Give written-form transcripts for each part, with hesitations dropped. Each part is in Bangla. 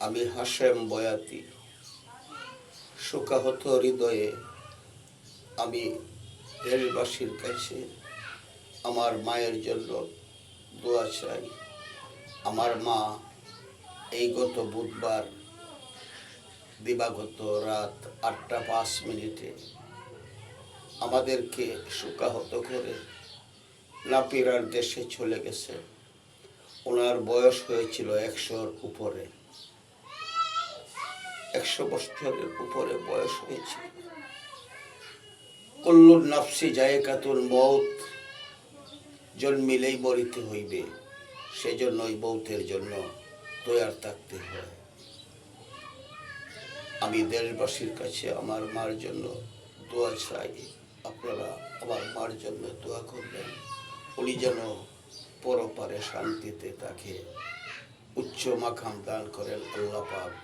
আমি হাশেম বয়াতি শোকাহত হৃদয়ে আমি দেশবাসীর কাছে আমার মায়ের জন্য দোয়া চাই। আমার মা এই গত বুধবার দিবাগত রাত 8টা 5 মিনিটে আমাদেরকে শোকাহত করে নাপিরার দেশে চলে গেছে। ওনার বয়স হয়েছিল 100-র উপরে, 100 বছরের উপরে বয়স হয়েছিল। কুল্লু নাফসি জায়কাতুল মউত, জন্মিলেই মরিতে হইবে, সেজন্য ওই মউতের জন্য তৈয়ার থাকতে হয়। আমি দেশবাসীর কাছে আমার মার জন্য দোয়া চাই। আপনারা আমার মার জন্য দোয়া করবেন, উনি যেন পরপারে শান্তিতে তাকে উচ্চ মাকাম দান করেন আল্লাহ পাক।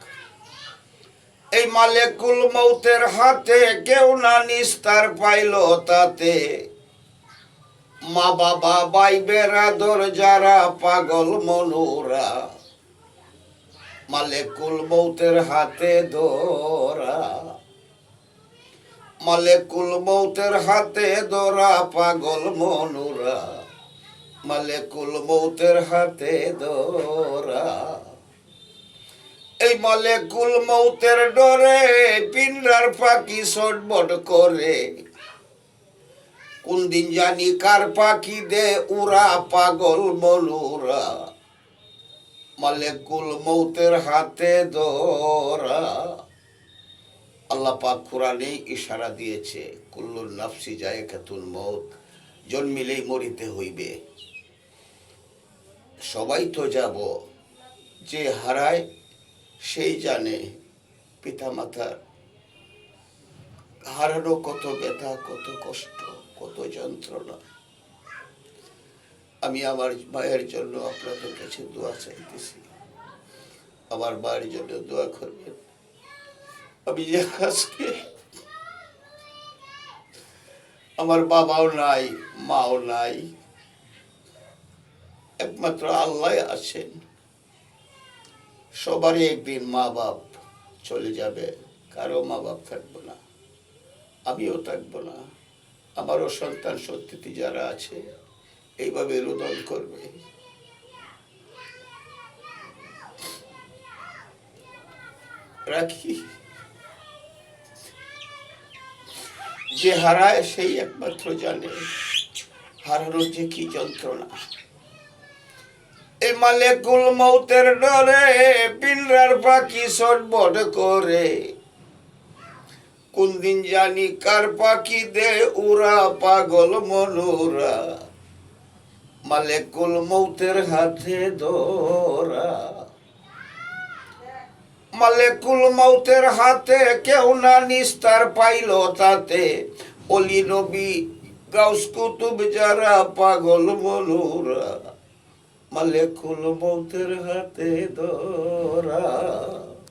এই মালেকুল মউতের হাতে কেউ না নিস্তার পাইল তাতে, মা বাবা ভাই বেরাদর যারা পাগল মনুরা, মালেকুল মউতের হাতে ধরা, মালেকুল মউতের হাতে ধরা পাগল মনুরা, মালেকুল মউতের হাতে ধরা। এই মালেকুল মউতের ডরে পিন্ডার পাখি ছটবট করে, কোন দিন জানি কার পাখি দে উড়া পাগল মনুরা, মালেকুল মউতের হাতে ধরা। আল্লাহ পাক কোরআনে ইশারা দিয়েছে, কুল্লু নাফসি জায়কাতুল মউত, জন্মিলেই মরিতে হইবে। সবাই তো যাব, যে হারায় সেই জানে পিতা মাতার হারানো কত ব্যথা, কত কষ্ট, কত যন্ত্রণা। আমি আমার মায়ের জন্য আপনাদের কাছে দোয়া চাইতেছি, আমার মায়ের জন্য দোয়া করবেন। আমি যে আজকে আমার বাবাও নাই, মাও নাই, একমাত্র আল্লাহ আছেন। সবারই একদিন মা বাপ চলে যাবে, কারো মা বাপ থাকবো না, আমিও থাকবো না। আমারও সন্তান সন্ততি যারা আছে এইভাবে রোদন করবে। রাখি, যে হারায় সেই একমাত্র জানে হারানোর যে কি যন্ত্রণা। এই মালেকুল মউতের ডরে পিন্ডার পাখি ছটবট করে, কোন দিন জানি কার পাখি দে উড়া পাগল মনুরা, মালেকুল মউতের হাতে ধরা। মালেকুল মউতের হাতে কেউ না নিস্তার পাইল তাতে, অলি নবী গাউস কুতুব যারা পাগল মনুরা, মালেকুল মউতের হাতে ধরা।